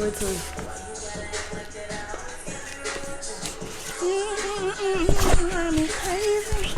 over to. I'm crazy.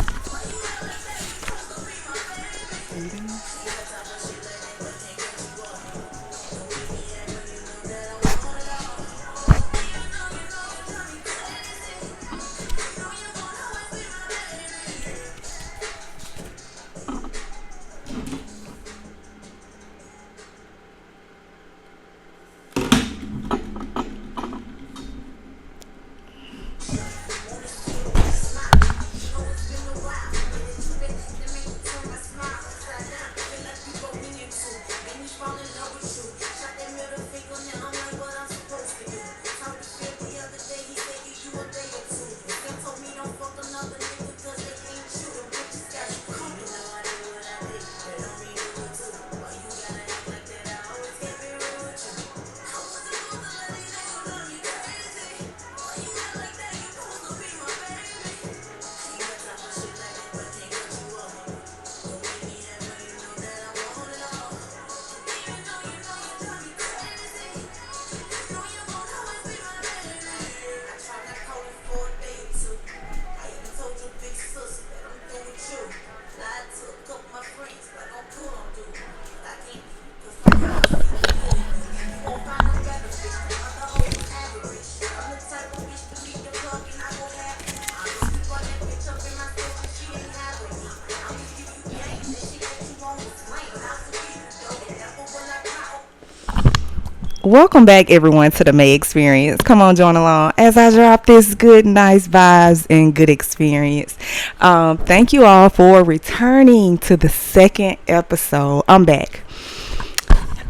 Welcome back, everyone, to the May Experience. Come on, join along as I drop this good, nice vibes and good experience. Thank you all for returning to the second episode. I'm back.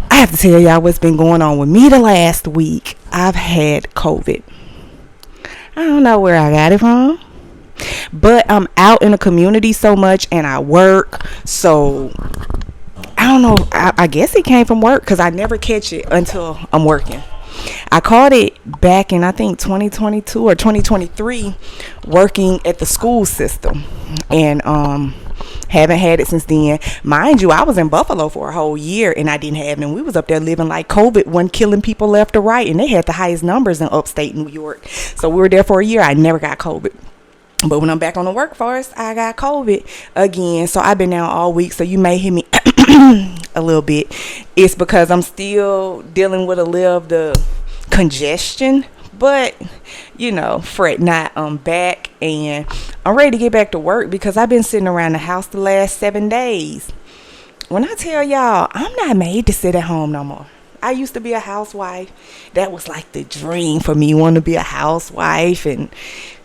I have to tell y'all what's been going on with me the last week. I've had COVID. I don't know where I got it from, but I'm out in the community so much and I work, so I don't know. I guess it came from work because I never catch it until I'm working. I caught it back in, I think, 2022 or 2023, working at the school system, and haven't had it since then. Mind you, I was in Buffalo for a whole year and I didn't have it. And we was up there living like COVID wasn't killing people left or right, and they had the highest numbers in upstate New York. So we were there for a year. I never got COVID. But when I'm back on the workforce, I got COVID again. So I've been down all week. So you may hear me a little bit. It's because I'm still dealing with a little of the congestion. But, fret not. I'm back and I'm ready to get back to work because I've been sitting around the house the last 7 days. When I tell y'all, I'm not made to sit at home no more. I used to be a housewife. That was like the dream for me, wanting to be a housewife.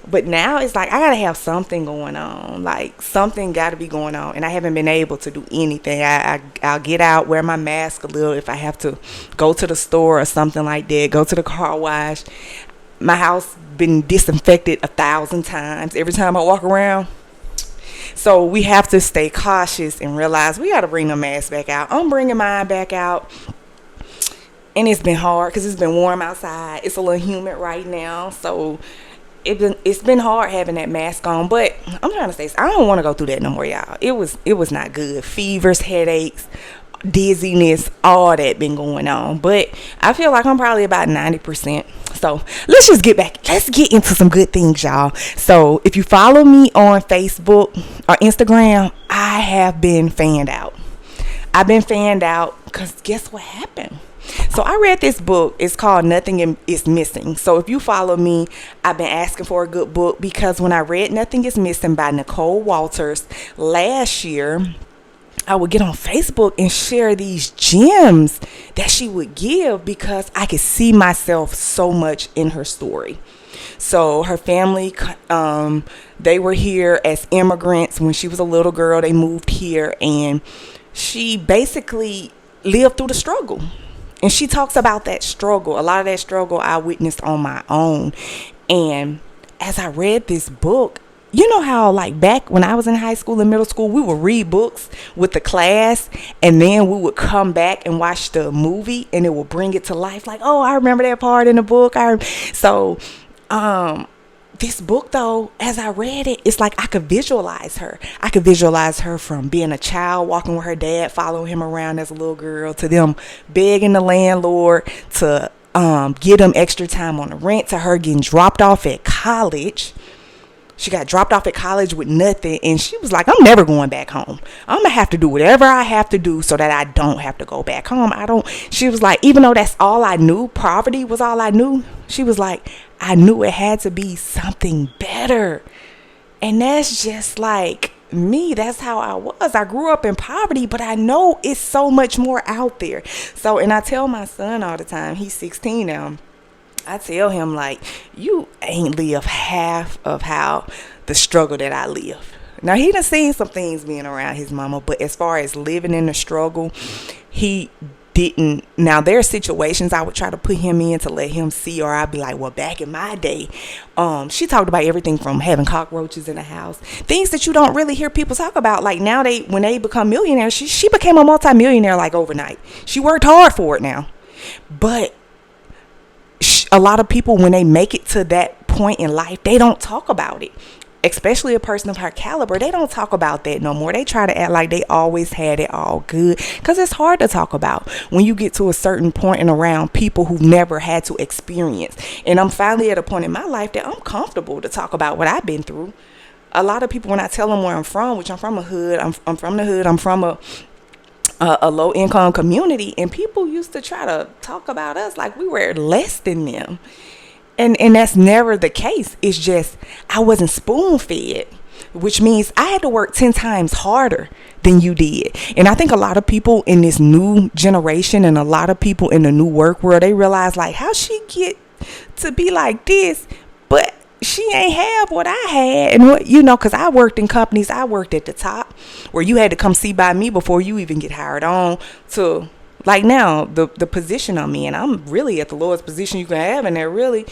But now it's like I gotta have something going on. Like something gotta be going on, and I haven't been able to do anything. I'll get out, wear my mask a little if I have to go to the store or something like that. Go to the car wash. My house been disinfected 1,000 times every time I walk around. So we have to stay cautious and realize we gotta bring the mask back out. I'm bringing mine back out. And it's been hard because it's been warm outside. It's a little humid right now, so it's been hard having that mask on. But I'm trying to say, I don't want to go through that no more, y'all. It was not good. Fevers, headaches, dizziness, all that been going on. But I feel like I'm probably about 90%. So let's just get back. Let's get into some good things, y'all. So if you follow me on Facebook or Instagram, I have been fanned out. I've been fanned out because guess what happened? So I read this book. It's called Nothing Is Missing. So if you follow me, I've been asking for a good book because when I read Nothing Is Missing by Nicole Walters last year, I would get on Facebook and share these gems that she would give because I could see myself so much in her story. So her family, they were here as immigrants when she was a little girl. They moved here and she basically lived through the struggle. And she talks about that struggle. A lot of that struggle I witnessed on my own. And as I read this book, you know how like back when I was in high school and middle school, we would read books with the class and then we would come back and watch the movie and it would bring it to life. Like, oh, I remember that part in the book. This book, though, as I read it, it's like I could visualize her. I could visualize her from being a child, walking with her dad, following him around as a little girl, to them begging the landlord to give them extra time on the rent, to her getting dropped off at college. She got dropped off at college with nothing, and she was like, I'm never going back home. I'm gonna have to do whatever I have to do so that I don't have to go back home. She was like, even though that's all I knew, poverty was all I knew, she was like, I knew it had to be something better. And that's just like me. That's how I was. I grew up in poverty, but I know it's so much more out there. So, and I tell my son all the time, he's 16 now, I tell him, like, you ain't live half of how the struggle that I live. Now, he done seen some things being around his mama, but as far as living in the struggle, he didn't. Now, there are situations I would try to put him in to let him see, or I'd be like, well, back in my day, she talked about everything from having cockroaches in the house, things that you don't really hear people talk about. Like, now when they become millionaires, she became a multimillionaire like overnight. She worked hard for it now. But a lot of people, when they make it to that point in life, they don't talk about it. Especially a person of her caliber, they don't talk about that no more. They try to act like they always had it all good, because it's hard to talk about when you get to a certain point and around people who've never had to experience. And I'm finally at a point in my life that I'm comfortable to talk about what I've been through. A lot of people, when I tell them where I'm from, which I'm from a hood, I'm from the hood, I'm from a low income community, and people used to try to talk about us like we were less than them. And that's never the case. It's just I wasn't spoon fed, which means I had to work 10 times harder than you did. And I think a lot of people in this new generation and a lot of people in the new work world, they realize, like, how she get to be like this, but she ain't have what I had. And what, because I worked in companies, I worked at the top where you had to come see by me before you even get hired on, to like now the position I'm in. I'm really at the lowest position you can have in there, really.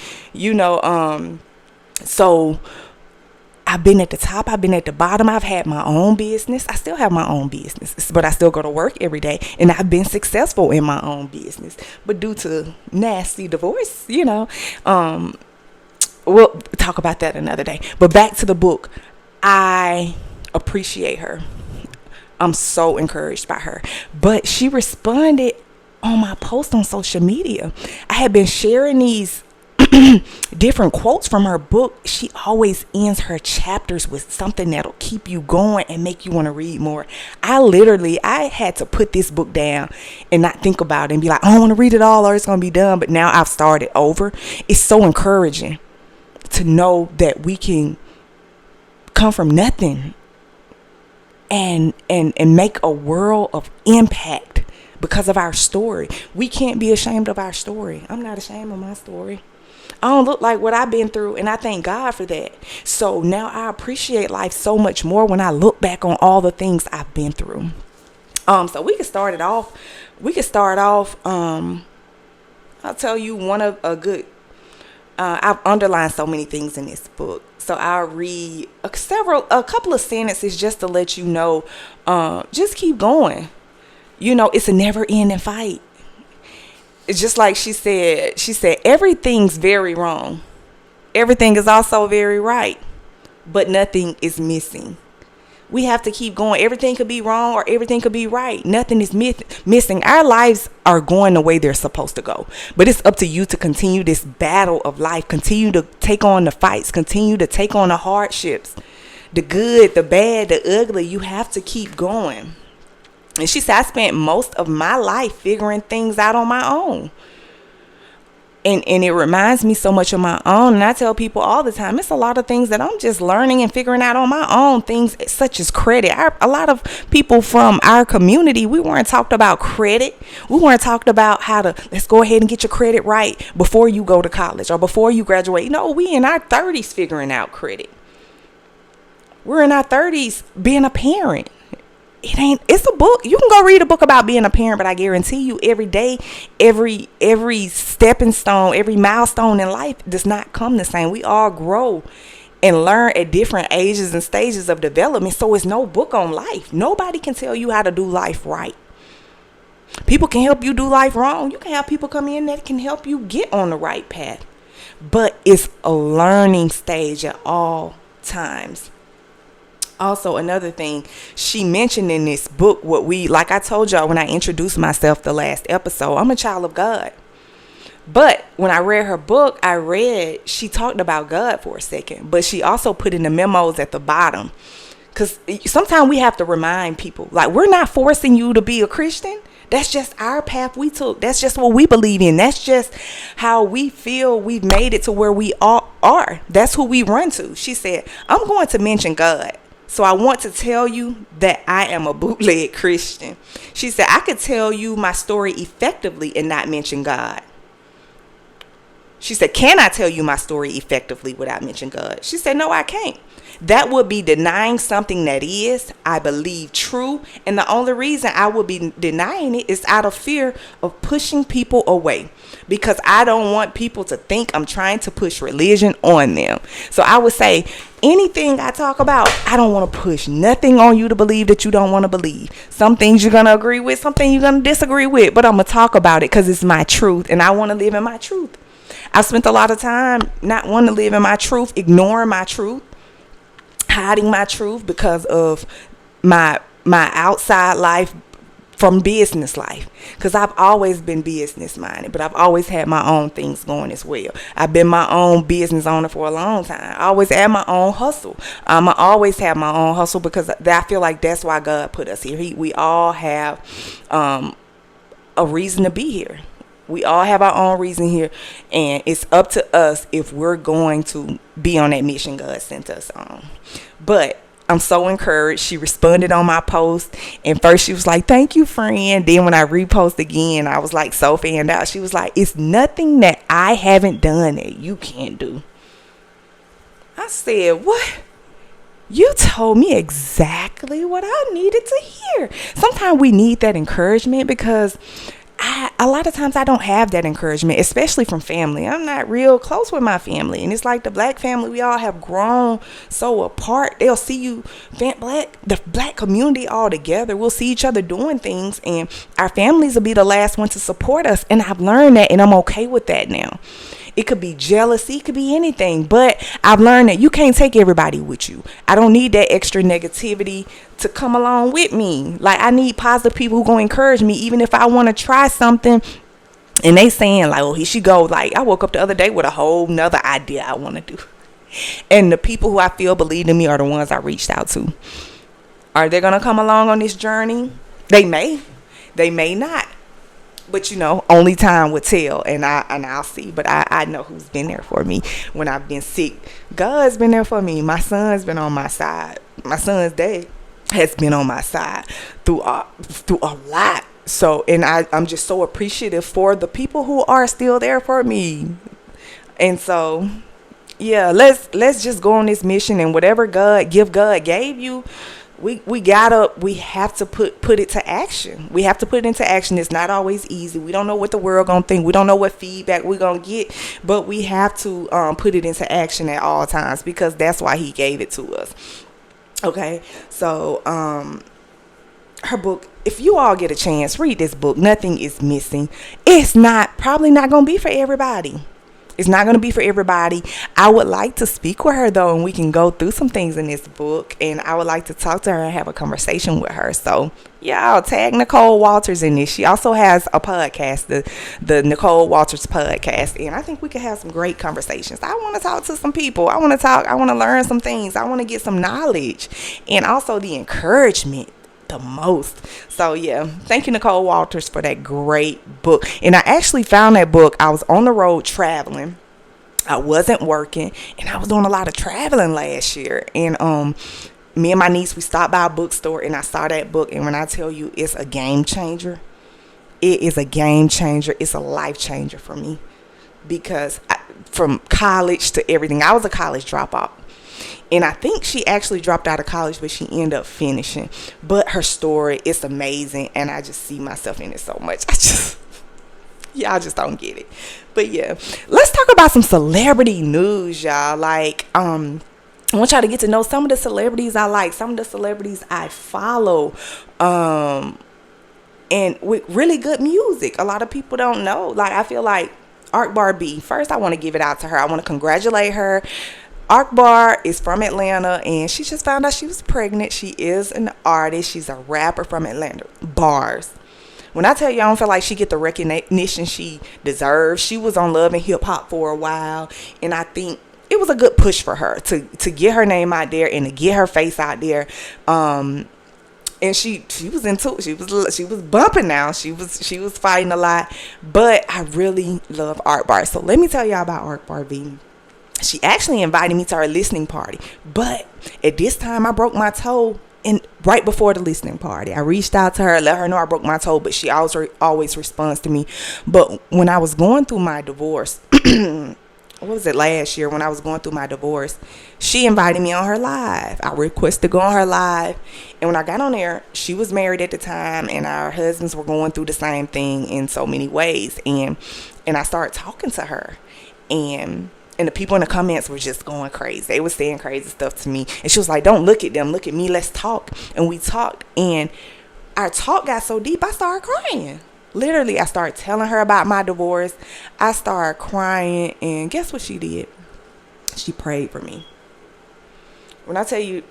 So I've been at the top, I've been at the bottom, I've had my own business. I still have my own business, but I still go to work every day, and I've been successful in my own business. But due to nasty divorce, we'll talk about that another day. But back to the book. I appreciate her. I'm so encouraged by her. But she responded on my post on social media. I had been sharing these different quotes from her book. She always ends her chapters with something that'll keep you going and make you want to read more. I had to put this book down and not think about it and be like, I don't want to read it all or it's going to be done. But now I've started over. It's so encouraging to know that we can come from nothing and make a world of impact because of our story. We can't be ashamed of our story. I'm not ashamed of my story. I don't look like what I've been through, and I thank God for that. So now I appreciate life so much more when I look back on all the things I've been through. So we could start it off. I'll tell you one of a good. I've underlined so many things in this book. So I'll read a couple of sentences just to let you know, just keep going. It's a never ending fight. It's just like she said, everything's very wrong. Everything is also very right, but nothing is missing. We have to keep going. Everything could be wrong or everything could be right. Nothing is missing. Our lives are going the way they're supposed to go. But it's up to you to continue this battle of life. Continue to take on the fights. Continue to take on the hardships. The good, the bad, the ugly. You have to keep going. And she said, I spent most of my life figuring things out on my own. And it reminds me so much of my own. And I tell people all the time, it's a lot of things that I'm just learning and figuring out on my own. Things such as credit. A lot of people from our community, we weren't talked about credit. We weren't talked about how to, let's go ahead and get your credit right before you go to college or before you graduate. No, we in our 30s figuring out credit. We're in our 30s being a parent. It's a book. You can go read a book about being a parent, but I guarantee you every day, every stepping stone, every milestone in life does not come the same. We all grow and learn at different ages and stages of development. So it's no book on life. Nobody can tell you how to do life right. People can help you do life wrong. You can have people come in that can help you get on the right path. But it's a learning stage at all times. Also, another thing she mentioned in this book, like I told y'all when I introduced myself the last episode, I'm a child of God. But when I read her book, she talked about God for a second, but she also put in the memos at the bottom. Because sometimes we have to remind people, like, we're not forcing you to be a Christian. That's just our path we took. That's just what we believe in. That's just how we feel we've made it to where we all are. That's who we run to. She said, I'm going to mention God. So I want to tell you that I am a bootleg Christian. She said, I could tell you my story effectively and not mention God. She said, can I tell you my story effectively without mentioning God? She said, no, I can't. That would be denying something that is, I believe, true. And the only reason I would be denying it is out of fear of pushing people away. Because I don't want people to think I'm trying to push religion on them. So I would say, anything I talk about, I don't want to push nothing on you to believe that you don't want to believe. Some things you're going to agree with, some things you're going to disagree with. But I'm going to talk about it because it's my truth. And I want to live in my truth. I spent a lot of time not wanting to live in my truth, ignoring my truth, hiding my truth because of my outside life from business life. Because I've always been business minded, but I've always had my own things going as well. I've been my own business owner for a long time. I always had my own hustle. I always have my own hustle because I feel like that's why God put us here. We all have a reason to be here. We all have our own reason here, and it's up to us if we're going to be on that mission God sent us on. But I'm so encouraged. She responded on my post, and first she was like, thank you, friend. Then when I repost again, I was like so fanned out. She was like, it's nothing that I haven't done that you can't do. I said, what? You told me exactly what I needed to hear. Sometimes we need that encouragement because a lot of times I don't have that encouragement, especially from family. I'm not real close with my family. And it's like the black family, we all have grown so apart. They'll see you, the black community all together. We'll see each other doing things, and our families will be the last one to support us. And I've learned that, and I'm okay with that now. It could be jealousy, it could be anything, but I've learned that you can't take everybody with you. I don't need that extra negativity to come along with me. Like, I need positive people who gonna encourage me, even if I want to try something and they saying like, oh, here she go. Like, I woke up the other day with a whole nother idea I want to do. And the people who I feel believe in me are the ones I reached out to. Are they gonna come along on this journey? They may not. But, you know, only time will tell, and I'll see. But I know who's been there for me when I've been sick. God's been there for me. My son's been on my side. My son's dad has been on my side through a lot. So, and I'm just so appreciative for the people who are still there for me. And so, yeah, let's just go on this mission, and whatever God gave you, we have to put it to action. We have to put it into action. It's not always easy. We don't know what the world gonna think. We don't know what feedback we're gonna get, but we have to put it into action at all times because that's why he gave it to us. Okay, so her book, if you all get a chance, read this book. Nothing is missing. It's probably not gonna be for everybody. It's not going to be for everybody. I would like to speak with her, though, and we can go through some things in this book. And I would like to talk to her and have a conversation with her. So, yeah, I'll tag Nicole Walters in this. She also has a podcast, the Nicole Walters podcast. And I think we could have some great conversations. I want to talk to some people. I want to learn some things. I want to get some knowledge. And also the encouragement the most. So yeah, thank you, Nicole Walters, for that great book. And I actually found that book. I was on the road traveling. I wasn't working, and I was doing a lot of traveling last year. And me and my niece, we stopped by a bookstore, and I saw that book. And when I tell you, it's a game changer. It is a game changer. It's a life changer for me because from college to everything, I was a college dropout. And I think she actually dropped out of college, but she ended up finishing. But her story is amazing, and I just see myself in it so much. Y'all just don't get it. But yeah, let's talk about some celebrity news, y'all. Like, I want y'all to get to know some of the celebrities I like, some of the celebrities I follow, and with really good music. A lot of people don't know. Like, I feel like Akbar B. First, I want to give it out to her. I want to congratulate her. Akbar is from Atlanta, and she just found out she was pregnant. She is an artist. She's a rapper from Atlanta. Bars. When I tell you I don't feel like she get the recognition she deserves, she was on Love and Hip Hop for a while, and I think it was a good push for her to get her name out there and to get her face out there. And she was into it. She was bumping now. She was fighting a lot. But I really love Art Bar. So let me tell y'all about Art Bar V. She actually invited me to her listening party. But at this time I broke my toe right before the listening party. I reached out to her, let her know I broke my toe, but she always responds to me. But when I was going through my divorce, what was it, last year when I was going through my divorce, she invited me on her live. I requested to go on her live, and when I got on there, she was married at the time, and our husbands were going through the same thing in so many ways, and I started talking to her, and the people in the comments were just going crazy. They were saying crazy stuff to me, and she was like, "Don't look at them, look at me, let's talk." And we talked, and our talk got so deep, I started crying. Literally, I started telling her about my divorce. I started crying, and guess what she did? She prayed for me. When I tell you,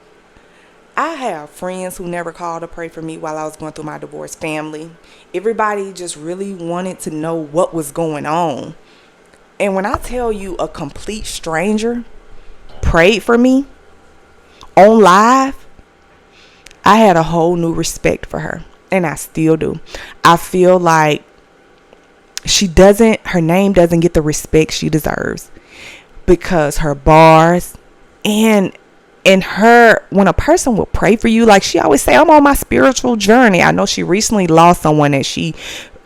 I have friends who never called to pray for me while I was going through my divorce. Family, everybody just really wanted to know what was going on. And when I tell you a complete stranger prayed for me on live, I had a whole new respect for her. And I still do. I feel like her name doesn't get the respect she deserves, because her bars and her, when a person will pray for you, like she always say, I'm on my spiritual journey. I know she recently lost someone that she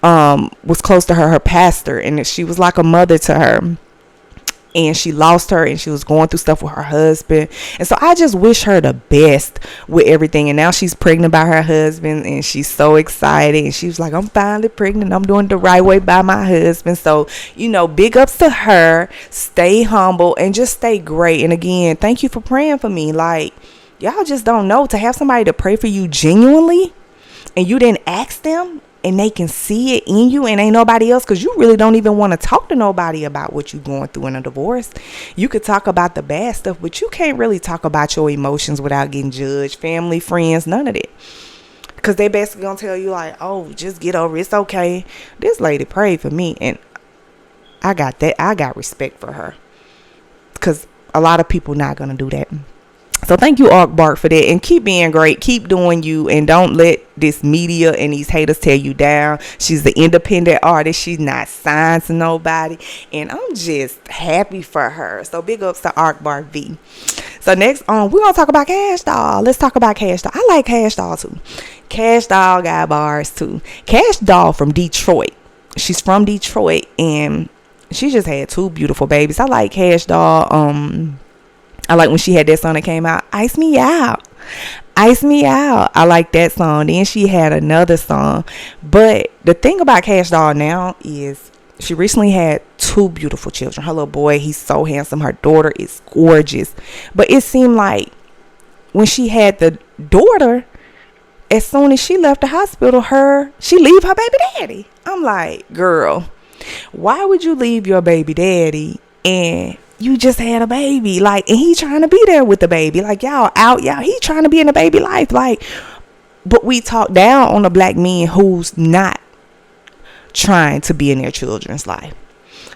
was close to her pastor, and she was like a mother to her. And she lost her, and she was going through stuff with her husband. And so I just wish her the best with everything. And now she's pregnant by her husband, and she's so excited. And she was like, I'm finally pregnant. I'm doing the right way by my husband. So, big ups to her. Stay humble and just stay great. And again, thank you for praying for me. Like, y'all just don't know, to have somebody to pray for you genuinely, and you didn't ask them, and they can see it in you, and ain't nobody else, because you really don't even want to talk to nobody about what you're going through in a divorce. You could talk about the bad stuff, but you can't really talk about your emotions without getting judged. Family, friends, none of that, because they basically gonna tell you like, oh, just get over it, it's okay. This lady prayed for me, and I got respect for her, because a lot of people not gonna do that. So thank you, Ark Bark, for that. And keep being great. Keep doing you. And don't let this media and these haters tear you down. She's the independent artist. She's not signed to nobody. And I'm just happy for her. So big ups to Ark Bark V. So next we're going to talk about Cash Doll. Let's talk about Cash Doll. I like Cash Doll too. Cash Doll got bars too. Cash Doll from Detroit. She's from Detroit. And she just had 2 beautiful babies. I like Cash Doll. I like when she had that song that came out, Ice Me Out. Ice Me Out. I like that song. Then she had another song. But the thing about Cash Doll now is she recently had 2 beautiful children. Her little boy, he's so handsome. Her daughter is gorgeous. But it seemed like when she had the daughter, as soon as she left the hospital, she leave her baby daddy. I'm like, girl, why would you leave your baby daddy and you just had a baby, like, and he trying to be there with the baby, like, y'all he trying to be in the baby life, like, but we talk down on the black men who's not trying to be in their children's life.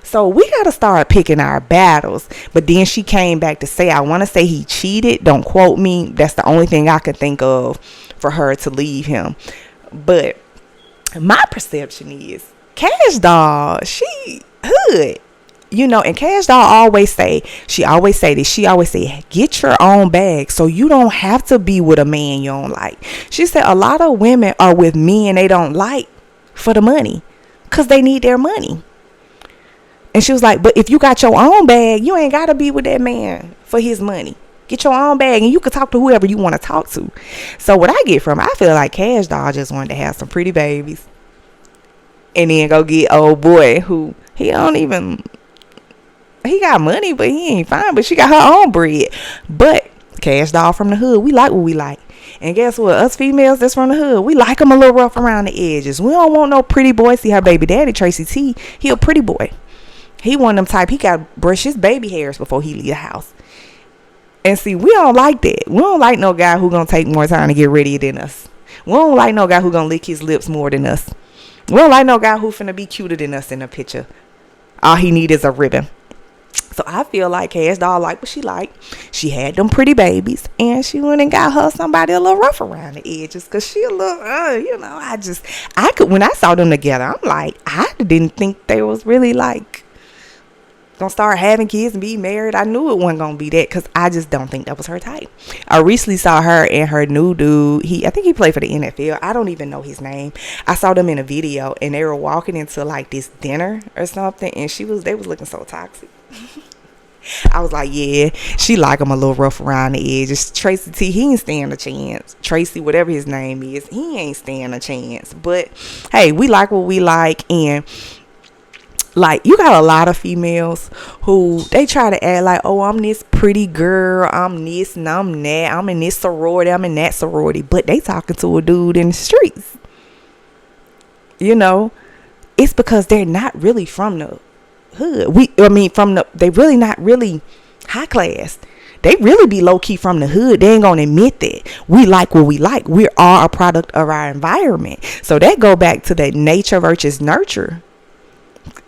So we got to start picking our battles. But then she came back to say, I want to say he cheated, don't quote me, that's the only thing I can think of for her to leave him. But my perception is Cash Doll, she hood. And Cash Doll always say this. She always say, get your own bag so you don't have to be with a man you don't like. She said a lot of women are with men they don't like for the money, because they need their money. And she was like, but if you got your own bag, you ain't got to be with that man for his money. Get your own bag and you can talk to whoever you want to talk to. So what I get from it, I feel like Cash Doll just wanted to have some pretty babies and then go get old boy who he got money, but he ain't fine. But she got her own bread. But Cash Doll from the hood, we like what we like. And guess what? Us females that's from the hood, we like them a little rough around the edges. We don't want no pretty boy. See her baby daddy, Tracy T, he a pretty boy. He one of them type, he got to brush his baby hairs before he leave the house. And see, we don't like that. We don't like no guy who gonna take more time to get ready than us. We don't like no guy who gonna lick his lips more than us. We don't like no guy who finna be cuter than us in a picture. All he need is a ribbon. So I feel like Cash Doll like what she like. She had them pretty babies, and she went and got her somebody a little rough around the edges, because she a little, I could, when I saw them together, I'm like, I didn't think they was really like gonna start having kids and be married. I knew it wasn't gonna be that, because I just don't think that was her type. I recently saw her and her new dude. I think he played for the NFL. I don't even know his name. I saw them in a video, and they were walking into like this dinner or something, and they was looking so toxic. I was like, yeah, she like him a little rough around the edges. Tracy T, he ain't stand a chance. Tracy, whatever his name is, he ain't stand a chance. But hey, we like what we like. And like, you got a lot of females who they try to act like, oh, I'm this pretty girl, I'm this and I'm that, I'm in this sorority, I'm in that sorority, but they talking to a dude in the streets. You know, it's because they're not really from the hood. They really not really high class. They really be low key from the hood. They ain't gonna admit that. We like what we like. We're all a product of our environment. So that go back to that nature versus nurture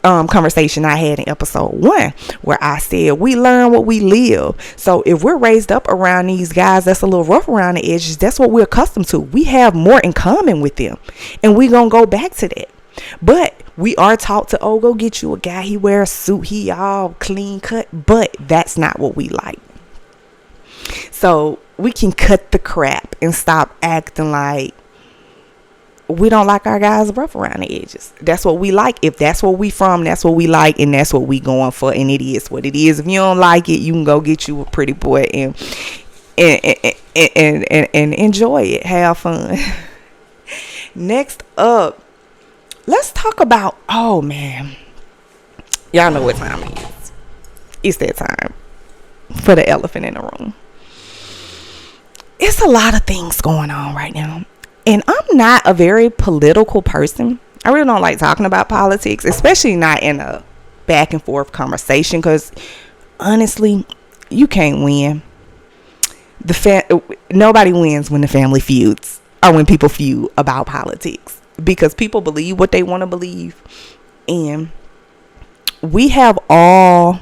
conversation I had in episode 1, where I said we learn what we live. So if we're raised up around these guys that's a little rough around the edges, that's what we're accustomed to. We have more in common with them, and we gonna go back to that. But we are taught to, oh, go get you a guy, he wear a suit, he all clean cut. But that's not what we like. So we can cut the crap and stop acting like we don't like our guys rough around the edges. That's what we like. If that's where we from, that's what we like, and that's what we going for, and it is what it is. If you don't like it, you can go get you a pretty boy and enjoy it. Have fun. Next up, let's talk about, oh man, y'all know what time it is. It's that time for the elephant in the room. It's a lot of things going on right now. And I'm not a very political person. I really don't like talking about politics, especially not in a back and forth conversation, because honestly, you can't win. Nobody wins when the family feuds or when people feud about politics, because people believe what they want to believe. And we have all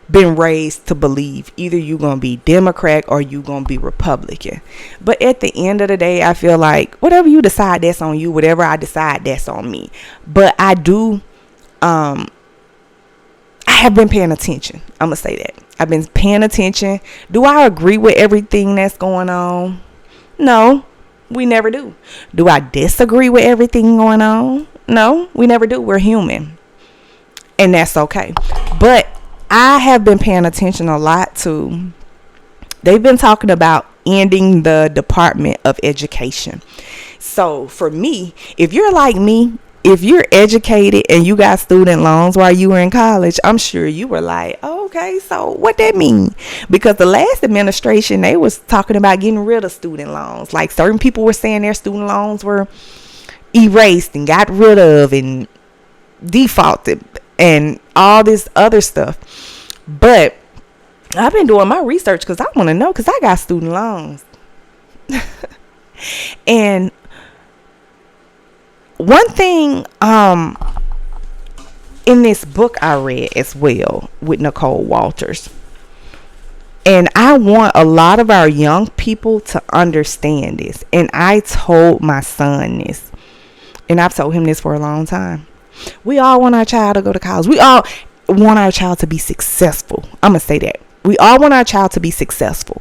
been raised to believe either you're going to be Democrat or you're going to be Republican. But at the end of the day, I feel like whatever you decide, that's on you. Whatever I decide, that's on me. But I do, I have been paying attention. I'm going to say that. I've been paying attention. Do I agree with everything that's going on? No, we never do. Do I disagree with everything going on? No, we never do. We're human. And that's okay. But I have been paying attention a lot to, they've been talking about ending the Department of Education. So for me, if you're like me, if you're educated and you got student loans while you were in college, I'm sure you were like, oh, okay, so what that mean? Because the last administration, they was talking about getting rid of student loans. Like certain people were saying their student loans were erased and got rid of and defaulted and all this other stuff. But I've been doing my research because I want to know, because I got student loans. And one thing in this book I read as well with Nicole Walters, and I want a lot of our young people to understand this, and I told my son this, and I've told him this for a long time. We all want our child to go to college. We all want our child to be successful. I'm going to say that. We all want our child to be successful.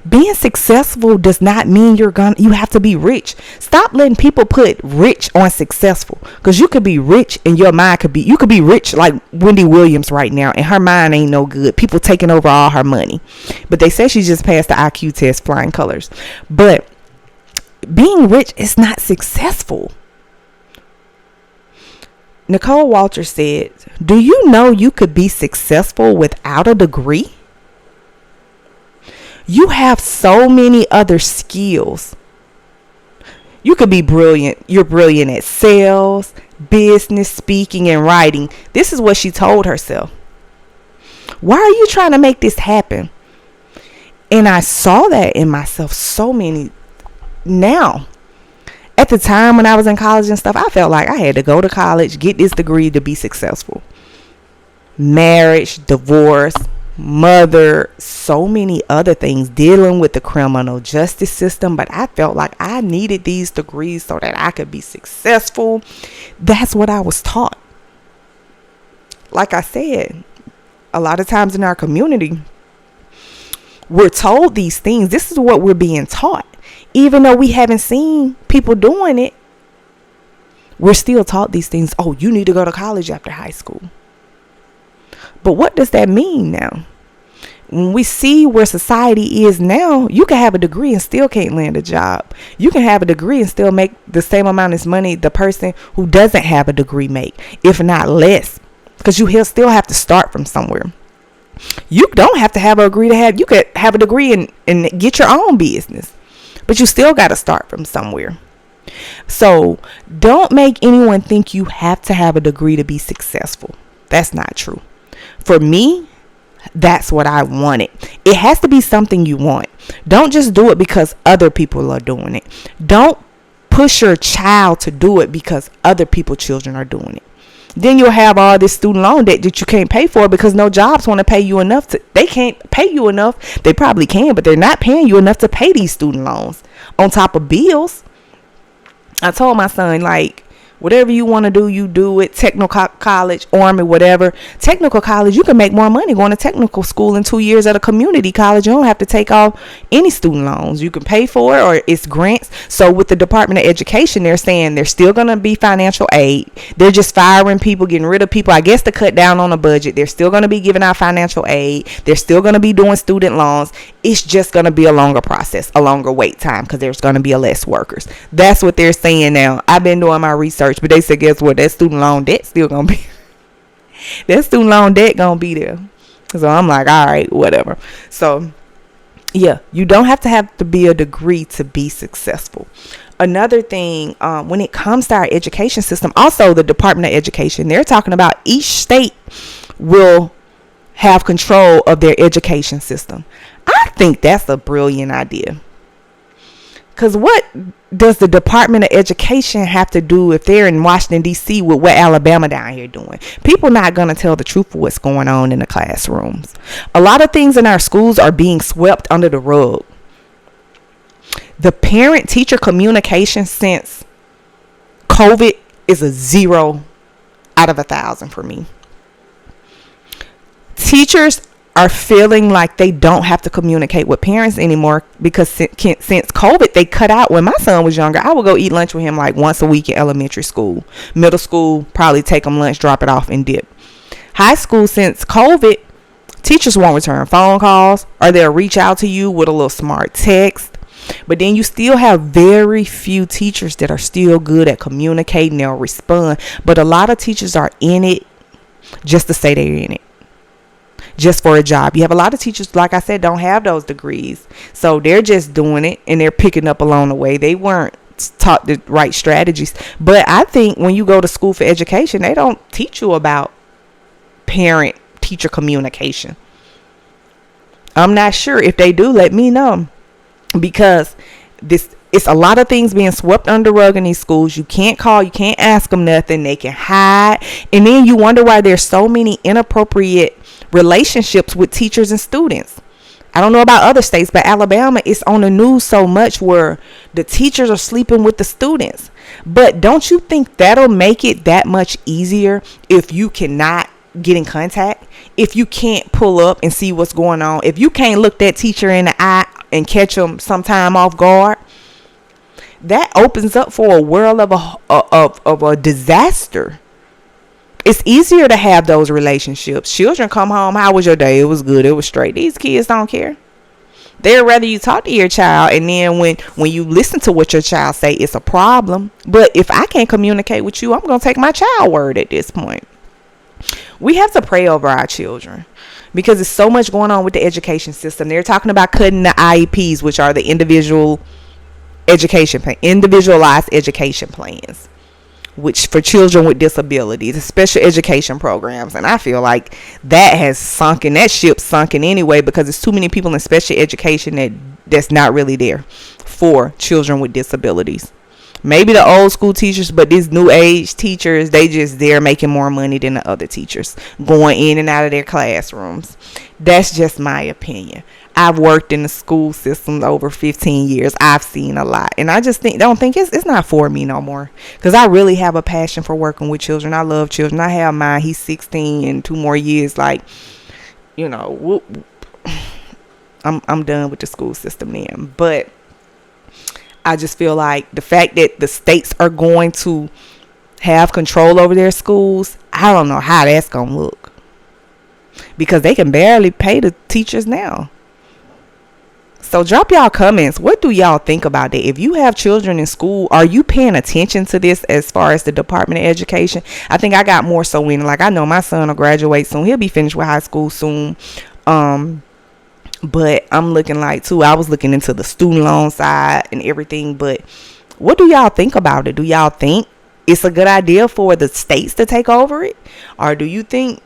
Being successful does not mean you have to be rich. Stop letting people put rich on successful, because you could be rich and your mind you could be rich like Wendy Williams right now, and her mind ain't no good. People taking over all her money. But they say she just passed the IQ test flying colors. But being rich is not successful. Nicole Walters said, do you know you could be successful without a degree? You have so many other skills. You could be brilliant. You're brilliant at sales, business, speaking, and writing. This is what she told herself. Why are you trying to make this happen? And I saw that in myself so many now. At the time when I was in college and stuff, I felt like I had to go to college, get this degree to be successful. Marriage, divorce, mother, so many other things, dealing with the criminal justice system. But I felt like I needed these degrees so that I could be successful. That's what I was taught. Like I said, a lot of times in our community, we're told these things. This is what we're being taught. Even though we haven't seen people doing it, we're still taught these things. Oh, you need to go to college after high school. But what does that mean now? When we see where society is now, you can have a degree and still can't land a job. You can have a degree and still make the same amount of money the person who doesn't have a degree make, if not less, because you still have to start from somewhere. You don't have to have a degree you could have a degree and get your own business, but you still got to start from somewhere. So don't make anyone think you have to have a degree to be successful. That's not true. For me, that's what I wanted. It has to be something you want. Don't just do it because other people are doing it. Don't push your child to do it because other people's children are doing it. Then you'll have all this student loan debt that you can't pay for because no jobs want to pay you enough they can't pay you enough. They probably can, but they're not paying you enough to pay these student loans on top of bills. I told my son, like, whatever you want to do, you do it. Technical college, Army, whatever. Technical college, you can make more money going to technical school in 2 years at a community college. You don't have to take off any student loans. You can pay for it, or it's grants. So with the Department of Education, they're saying there's still going to be financial aid. They're just firing people, getting rid of people, I guess, to cut down on the budget. They're still going to be giving out financial aid. They're still going to be doing student loans. It's just going to be a longer process, a longer wait time, because there's going to be less workers. That's what they're saying now. I've been doing my research, but they said, guess what? That student loan debt still going to be, that student loan debt going to be there. So I'm like, all right, whatever. So yeah, you don't have to be a degree to be successful. Another thing, when it comes to our education system, also the Department of Education, they're talking about each state will have control of their education system. I think that's a brilliant idea. Because what does the Department of Education have to do if they're in Washington, D.C. with what Alabama down here doing? People not going to tell the truth of what's going on in the classrooms. A lot of things in our schools are being swept under the rug. The parent-teacher communication since COVID is a 0 out of 1,000 for me. Teachers are feeling like they don't have to communicate with parents anymore because since COVID, they cut out. When my son was younger, I would go eat lunch with him like once a week in elementary school. Middle school, probably take him lunch, drop it off, and dip. High school, since COVID, teachers won't return phone calls, or they'll reach out to you with a little smart text. But then you still have very few teachers that are still good at communicating. They'll respond. But a lot of teachers are in it just to say they're in it, just for a job. You have a lot of teachers, like I said, don't have those degrees. So they're just doing it and they're picking up along the way. They weren't taught the right strategies. But I think when you go to school for education, they don't teach you about parent-teacher communication. I'm not sure. If they do, let me know. Because it's a lot of things being swept under the rug in these schools. You can't call, you can't ask them nothing. They can hide. And then you wonder why there's so many inappropriate relationships with teachers and students. I don't know about other states, but Alabama is on the news so much where the teachers are sleeping with the students. But don't you think that'll make it that much easier if you cannot get in contact? If you can't pull up and see what's going on? If you can't look that teacher in the eye and catch them sometime off guard? That opens up for a world of a disaster. It's easier to have those relationships. Children come home, how was your day? It was good, it was straight. These kids don't care. They'd rather you talk to your child, and then when you listen to what your child say, it's a problem. But if I can't communicate with you, I'm going to take my child word at this point. We have to pray over our children because there's so much going on with the education system. They're talking about cutting the IEPs, which are the individualized education plans, which for children with disabilities, the special education programs. And I feel like that ship sunken anyway, because there's too many people in special education that's not really there for children with disabilities. maybe the old school teachers, but these new age teachers, they're making more money than the other teachers going in and out of their classrooms. That's just my opinion. I've worked in the school system over 15 years. I've seen a lot, and I just don't think it's not for me no more, because I really have a passion for working with children. I love children. I have mine. He's 16 in 2 more years. Like, I'm done with the school system then. But I just feel like the fact that the states are going to have control over their schools, I don't know how that's going to look, because they can barely pay the teachers now. So drop y'all comments. What do y'all think about that? If you have children in school, are you paying attention to this as far as the Department of Education? I think I got more so in, like, I know my son will graduate soon. He'll be finished with high school soon. But I'm looking like, too, I was looking into the student loan side and everything. But what do y'all think about it? Do y'all think it's a good idea for the states to take over it? Or do you think,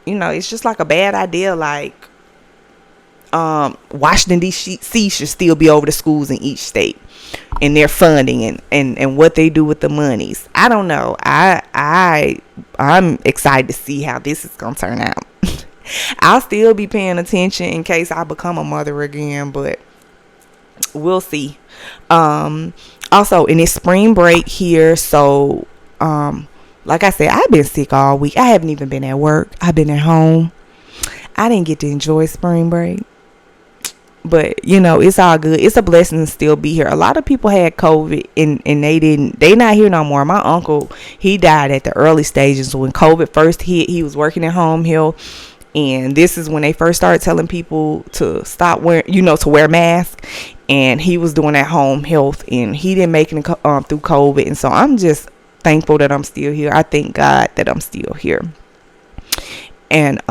it's just like a bad idea, like Washington, D.C. should still be over the schools in each state and their funding and what they do with the monies? I don't know. I'm excited to see how this is going to turn out. I'll still be paying attention in case I become a mother again, but we'll see. Also, in this spring break here, so like I said, I've been sick all week. I haven't even been at work. I've been at home. I didn't get to enjoy spring break, but it's all good. It's a blessing to still be here. A lot of people had COVID and they not here no more. My uncle, he died at the early stages when COVID first hit. He was working at Home Health. And this is when they first started telling people to stop wearing, to wear masks. And he was doing at Home Health, and he didn't make it through COVID. And so I'm just thankful that I'm still here. I thank God that I'm still here. And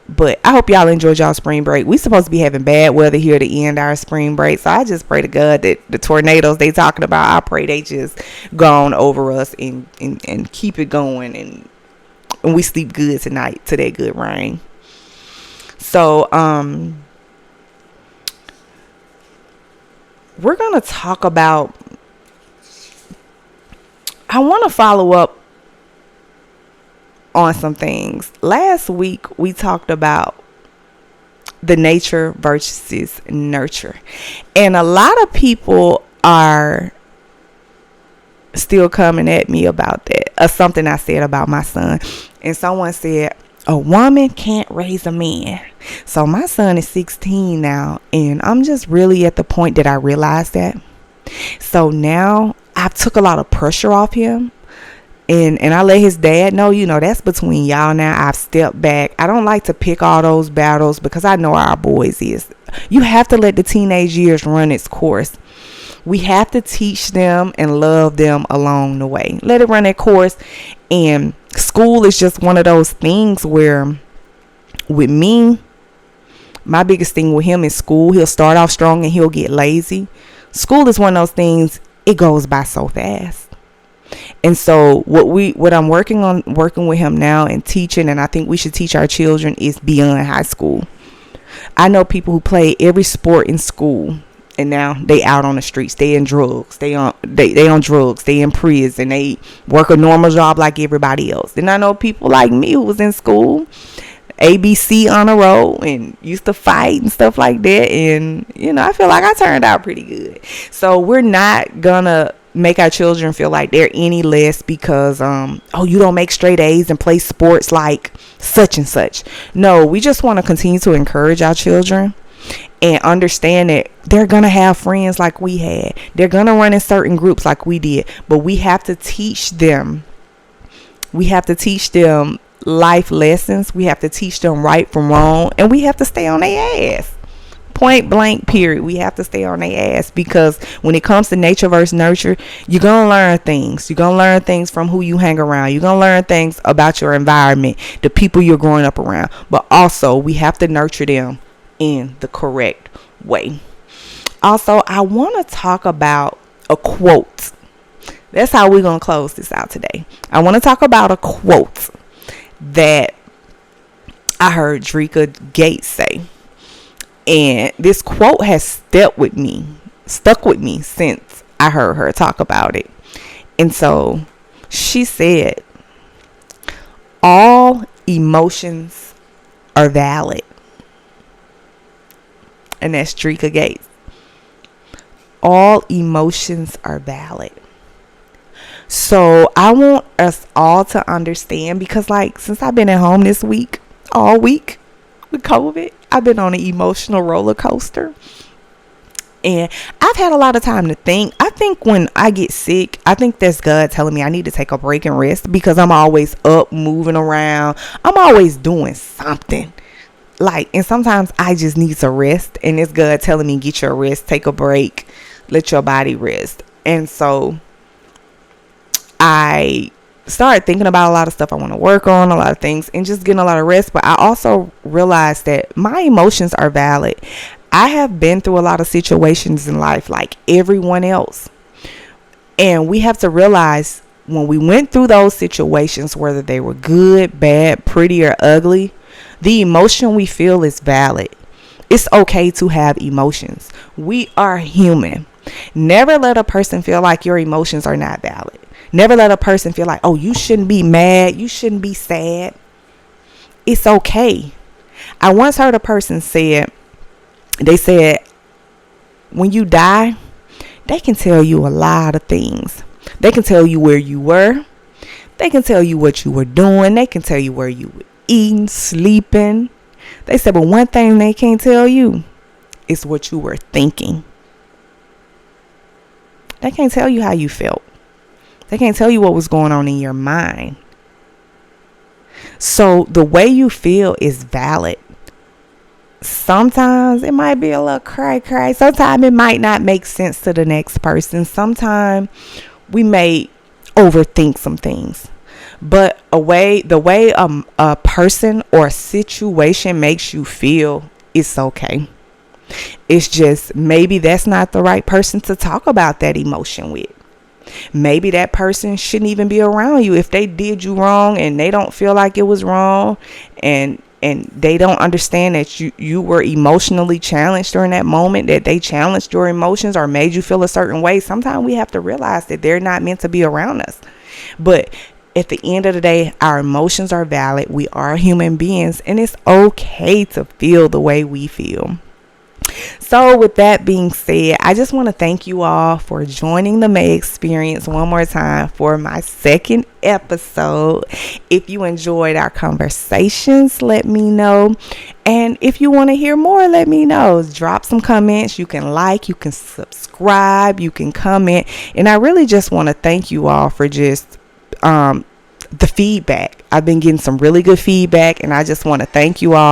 but I hope y'all enjoyed y'all spring break. We supposed to be having bad weather here to end our spring break. So I just pray to God that the tornadoes they talking about, I pray they just go on over us and keep it going, and we sleep good tonight to that good rain. So we're gonna talk about, I want to follow up on some things. Last week we talked about the nature versus nurture, and a lot of people are still coming at me about that, something I said about my son. And someone said, a woman can't raise a man. So my son is 16 now, and I'm just really at the point that I realized that. So now I've took a lot of pressure off him, and I let his dad know, that's between y'all now. I've stepped back. I don't like to pick all those battles, because I know our boys is. You have to let the teenage years run its course. We have to teach them and love them along the way. Let it run their course. And school is just one of those things where, with me, my biggest thing with him is school. He'll start off strong and he'll get lazy. School is one of those things, it goes by so fast. And so what I'm working with him now and teaching, and I think we should teach our children, is beyond high school. I know people who play every sport in school, and now they out on the streets. They in drugs. They on drugs. They in prison. They work a normal job like everybody else. Then I know people like me who was in school, ABC on a roll, and used to fight and stuff like that. And I feel like I turned out pretty good. So we're not gonna make our children feel like they're any less because you don't make straight A's and play sports like such and such. No, we just want to continue to encourage our children and understand that they're going to have friends like we had. They're going to run in certain groups like we did. But we have to teach them. We have to teach them life lessons. We have to teach them right from wrong. And we have to stay on their ass. Point blank, period. We have to stay on their ass, because when it comes to nature versus nurture, you're going to learn things. You're going to learn things from who you hang around. You're going to learn things about your environment, the people you're growing up around. But also, we have to nurture them in the correct way. Also, I want to talk about a quote. That's how we're going to close this out today. I want to talk about a quote that I heard Dreka Gates say. And this quote has stuck with me since I heard her talk about it. And so she said, all emotions are valid. And that's Drika Gates. All emotions are valid. So I want us all to understand, because like since I've been at home this week, all week with COVID, I've been on an emotional roller coaster. And I've had a lot of time to think. I think when I get sick, I think that's God telling me I need to take a break and rest, because I'm always up, moving around. I'm always doing something. Like, and sometimes I just need to rest. And it's God telling me, get your rest, take a break, let your body rest. And so I started thinking about a lot of stuff I want to work on, a lot of things, and just getting a lot of rest. But I also realized that my emotions are valid. I have been through a lot of situations in life like everyone else. And we have to realize when we went through those situations, whether they were good, bad, pretty, or ugly, the emotion we feel is valid. It's okay to have emotions. We are human. Never let a person feel like your emotions are not valid. Never let a person feel like, oh, you shouldn't be mad. You shouldn't be sad. It's okay. I once heard a person say, they said, when you die, they can tell you a lot of things. They can tell you where you were. They can tell you what you were doing. They can tell you where you were eating, sleeping. They said, but one thing they can't tell you is what you were thinking. They can't tell you how you felt. They can't tell you what was going on in your mind. So the way you feel is valid. Sometimes it might be a little cray. Sometimes it might not make sense to the next person. Sometimes we may overthink some things. But the way a person or a situation makes you feel, it's okay. It's just maybe that's not the right person to talk about that emotion with. Maybe that person shouldn't even be around you if they did you wrong and they don't feel like it was wrong, and they don't understand that you were emotionally challenged during that moment, that they challenged your emotions or made you feel a certain way. Sometimes we have to realize that they're not meant to be around us. But at the end of the day, our emotions are valid. We are human beings, and it's okay to feel the way we feel. So with that being said, I just want to thank you all for joining the May Experience one more time for my second episode. If you enjoyed our conversations, let me know. And if you want to hear more, let me know. Drop some comments. You can like, you can subscribe, you can comment. And I really just want to thank you all for just the feedback. I've been getting some really good feedback, and I just want to thank you all.